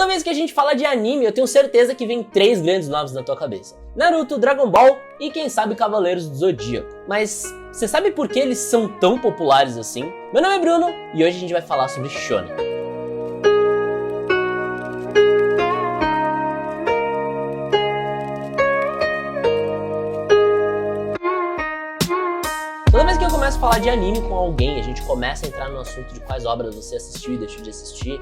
Toda vez que a gente fala de anime, eu tenho certeza que vem 3 grandes nomes na tua cabeça: Naruto, Dragon Ball e quem sabe Cavaleiros do Zodíaco. Mas você sabe por que eles são tão populares assim? Meu nome é Bruno e hoje a gente vai falar sobre Shonen. Toda vez que eu começo a falar de anime com alguém, a gente começa a entrar no assunto de quais obras você assistiu e deixou de assistir.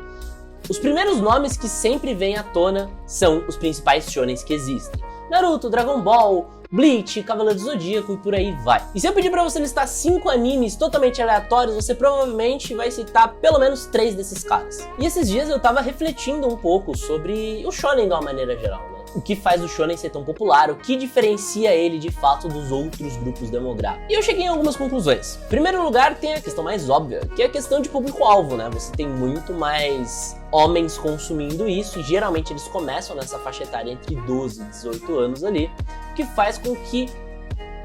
Os primeiros nomes que sempre vêm à tona são os principais shonens que existem: Naruto, Dragon Ball, Bleach, Cavaleiros do Zodíaco e por aí vai. E se eu pedir pra você listar 5 animes totalmente aleatórios, você provavelmente vai citar pelo menos 3 desses caras. E esses dias eu tava refletindo um pouco sobre o shonen de uma maneira geral, né? O que faz o shonen ser tão popular, o que diferencia ele de fato dos outros grupos demográficos. E eu cheguei em algumas conclusões. Em primeiro lugar, tem a questão mais óbvia, que é a questão de público-alvo, né? Você tem muito mais homens consumindo isso, e geralmente eles começam nessa faixa etária entre 12 e 18 anos ali, o que faz com que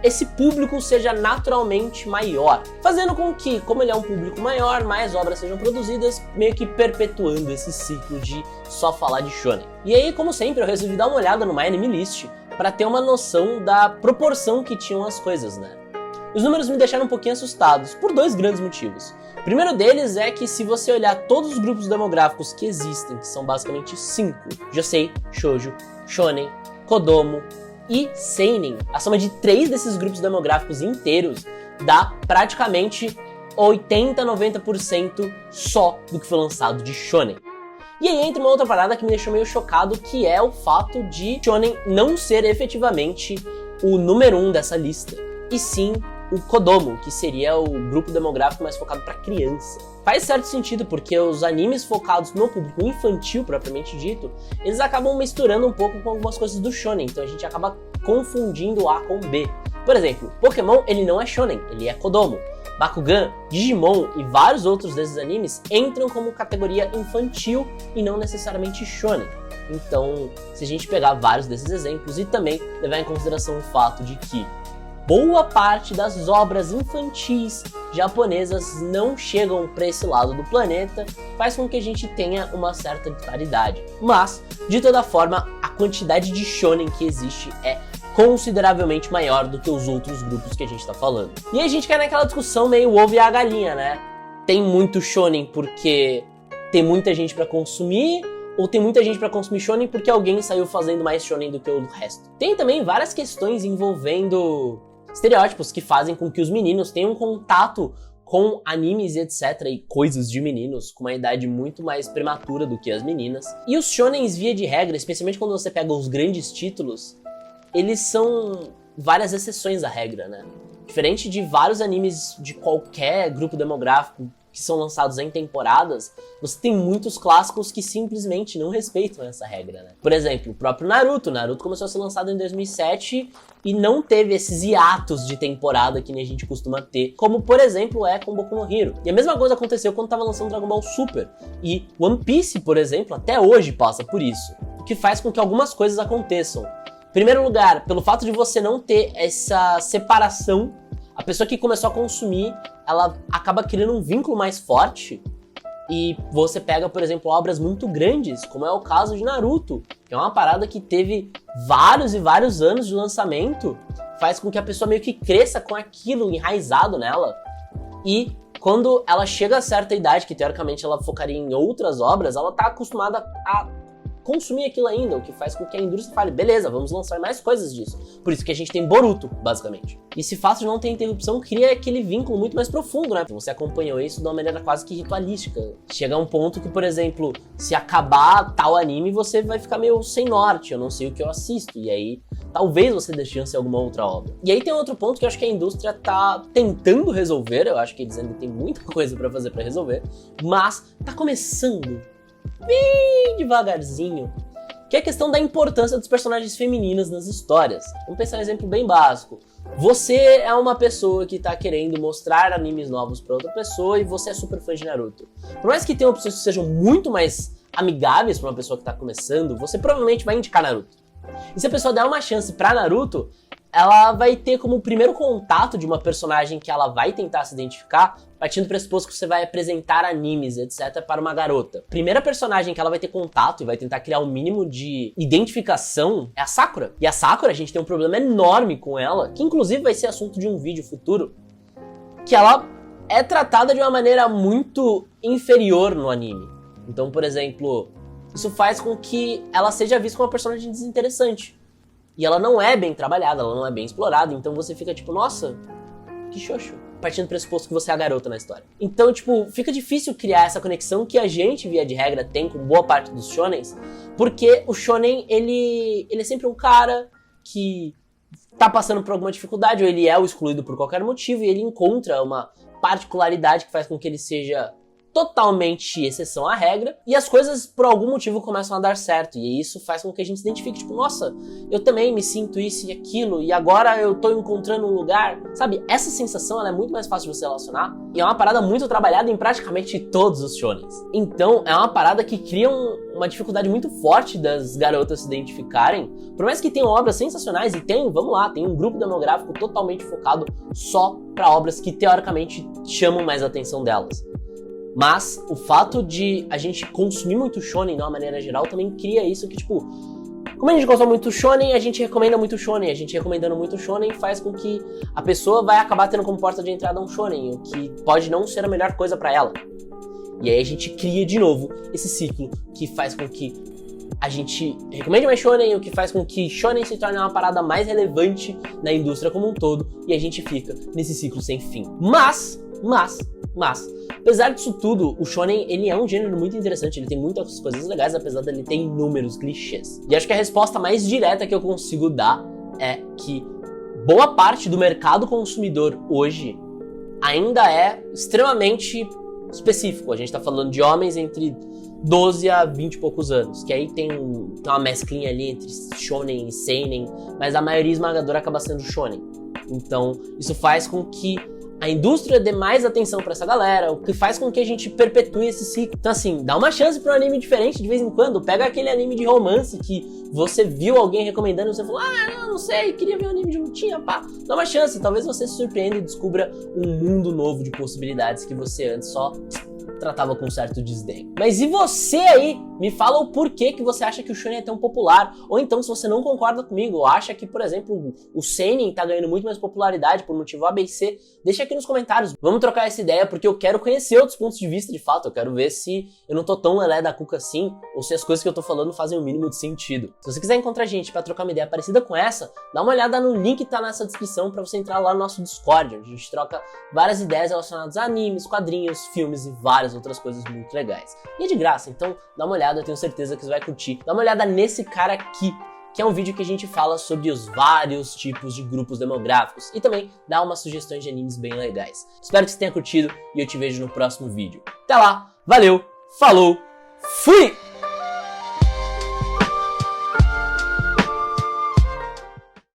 esse público seja naturalmente maior, fazendo com que, como ele é um público maior, mais obras sejam produzidas, meio que perpetuando esse ciclo de só falar de shonen. E aí, como sempre, eu resolvi dar uma olhada no My Anime List para ter uma noção da proporção que tinham as coisas, né? Os números me deixaram um pouquinho assustados, por 2 grandes motivos. O primeiro deles é que se você olhar todos os grupos demográficos que existem, que são basicamente 5, Josei, Shoujo, Shonen, Kodomo e Seinen, a soma de 3 desses grupos demográficos inteiros dá praticamente 80-90% só do que foi lançado de Shonen. E aí entra uma outra parada que me deixou meio chocado, que é o fato de Shonen não ser efetivamente o número 1 dessa lista, e sim o Kodomo, que seria o grupo demográfico mais focado para criança. Faz certo sentido, porque os animes focados no público infantil, propriamente dito, eles acabam misturando um pouco com algumas coisas do shonen, então a gente acaba confundindo A com B. Por exemplo, Pokémon, ele não é shonen, ele é Kodomo. Bakugan, Digimon e vários outros desses animes entram como categoria infantil e não necessariamente shonen. Então, se a gente pegar vários desses exemplos e também levar em consideração o fato de que boa parte das obras infantis japonesas não chegam para esse lado do planeta, faz com que a gente tenha uma certa disparidade. Mas, de toda forma, a quantidade de shonen que existe é consideravelmente maior do que os outros grupos que a gente tá falando. E aí a gente cai naquela discussão meio ovo e a galinha, né? Tem muito shonen porque tem muita gente para consumir, ou tem muita gente para consumir shonen porque alguém saiu fazendo mais shonen do que o resto. Tem também várias questões envolvendo estereótipos que fazem com que os meninos tenham contato com animes e etc. e coisas de meninos com uma idade muito mais prematura do que as meninas. E os shonens, via de regra, especialmente quando você pega os grandes títulos, eles são várias exceções à regra, né? Diferente de vários animes de qualquer grupo demográfico que são lançados em temporadas, você tem muitos clássicos que simplesmente não respeitam essa regra, né? Por exemplo, o próprio Naruto. Naruto começou a ser lançado em 2007 e não teve esses hiatos de temporada que nem a gente costuma ter, como por exemplo é com Boku no Hero. E a mesma coisa aconteceu quando tava lançando Dragon Ball Super. E One Piece, por exemplo, até hoje passa por isso, o que faz com que algumas coisas aconteçam. Em primeiro lugar, pelo fato de você não ter essa separação, a pessoa que começou a consumir, ela acaba criando um vínculo mais forte, e você pega, por exemplo, obras muito grandes, como é o caso de Naruto, que é uma parada que teve vários e vários anos de lançamento, faz com que a pessoa meio que cresça com aquilo enraizado nela, e quando ela chega a certa idade, que teoricamente ela focaria em outras obras, ela tá acostumada a consumir aquilo ainda, o que faz com que a indústria fale, beleza, vamos lançar mais coisas disso. Por isso que a gente tem Boruto, basicamente. E esse fato de não ter interrupção cria aquele vínculo muito mais profundo, né? Você acompanhou isso de uma maneira quase que ritualística. Chega a um ponto que, por exemplo, se acabar tal anime, você vai ficar meio sem norte, eu não sei o que eu assisto, e aí talvez você dê chance a alguma outra obra. E aí tem outro ponto que eu acho que a indústria tá tentando resolver, eu acho que eles ainda tem muita coisa pra fazer pra resolver, mas tá começando bem devagarzinho, que é a questão da importância dos personagens femininos nas histórias. Vamos pensar um exemplo bem básico. Você é uma pessoa que tá querendo mostrar animes novos pra outra pessoa e você é super fã de Naruto. Por mais que tenham opções que sejam muito mais amigáveis pra uma pessoa que tá começando, você provavelmente vai indicar Naruto. E se a pessoa der uma chance pra Naruto, ela vai ter como primeiro contato de uma personagem que ela vai tentar se identificar, partindo do pressuposto que você vai apresentar animes, etc, para uma garota. Primeira personagem que ela vai ter contato e vai tentar criar um mínimo de identificação é a Sakura. E a Sakura, a gente tem um problema enorme com ela, que inclusive vai ser assunto de um vídeo futuro, que ela é tratada de uma maneira muito inferior no anime. Então, por exemplo, isso faz com que ela seja vista como uma personagem desinteressante. E ela não é bem trabalhada, ela não é bem explorada, então você fica tipo, nossa, que xoxo. Partindo do pressuposto que você é a garota na história. Então, tipo, fica difícil criar essa conexão que a gente, via de regra, tem com boa parte dos shonens, porque o shonen, ele é sempre um cara que tá passando por alguma dificuldade, ou ele é o excluído por qualquer motivo, e ele encontra uma particularidade que faz com que ele seja totalmente exceção à regra, e as coisas por algum motivo começam a dar certo, e isso faz com que a gente se identifique, tipo, nossa, eu também me sinto isso e aquilo, e agora eu tô encontrando um lugar, sabe? Essa sensação, ela é muito mais fácil de você relacionar, e é uma parada muito trabalhada em praticamente todos os shonens. Então, é uma parada que cria uma dificuldade muito forte das garotas se identificarem, por mais que tenham obras sensacionais, e tem, vamos lá, tem um grupo demográfico totalmente focado só pra obras que, teoricamente, chamam mais a atenção delas. Mas o fato de a gente consumir muito shonen de uma maneira geral também cria isso que, tipo, como a gente consome muito shonen, a gente recomenda muito shonen. A gente recomendando muito shonen faz com que a pessoa vai acabar tendo como porta de entrada um shonen, o que pode não ser a melhor coisa pra ela. E aí a gente cria de novo esse ciclo que faz com que a gente recomende mais shonen, o que faz com que shonen se torne uma parada mais relevante na indústria como um todo, e a gente fica nesse ciclo sem fim. Mas, apesar disso tudo, o shonen, ele é um gênero muito interessante, ele tem muitas coisas legais, apesar dele ter inúmeros clichês. E acho que a resposta mais direta que eu consigo dar é que boa parte do mercado consumidor hoje ainda é extremamente específico. A gente tá falando de homens entre 12 a 20 e poucos anos, que aí tem uma mesclinha ali entre shonen e seinen, mas a maioria esmagadora acaba sendo shonen. Então, isso faz com que a indústria dê mais atenção pra essa galera, o que faz com que a gente perpetue esse ciclo. Então assim, dá uma chance pra um anime diferente de vez em quando. Pega aquele anime de romance que você viu alguém recomendando e você falou, não sei, queria ver um anime de lutinha, pá. Dá uma chance, talvez você se surpreenda e descubra um mundo novo de possibilidades que você antes só tratava com um certo desdém. Mas e você aí? Me fala o porquê que você acha que o shonen é tão popular, ou então se você não concorda comigo, ou acha que, por exemplo, o seinen tá ganhando muito mais popularidade por motivo A, B e C, deixa aqui nos comentários. Vamos trocar essa ideia, porque eu quero conhecer outros pontos de vista de fato, eu quero ver se eu não tô tão lelé da cuca assim, ou se as coisas que eu tô falando fazem o mínimo de sentido. Se você quiser encontrar gente pra trocar uma ideia parecida com essa, dá uma olhada no link que tá nessa descrição pra você entrar lá no nosso Discord, onde a gente troca várias ideias relacionadas a animes, quadrinhos, filmes e várias outras coisas muito legais. E é de graça, então dá uma olhada, eu tenho certeza que você vai curtir. Dá uma olhada nesse cara aqui, que é um vídeo que a gente fala sobre os vários tipos de grupos demográficos e também dá umas sugestões de animes bem legais. Espero que você tenha curtido e eu te vejo no próximo vídeo. Até lá, valeu, falou, fui!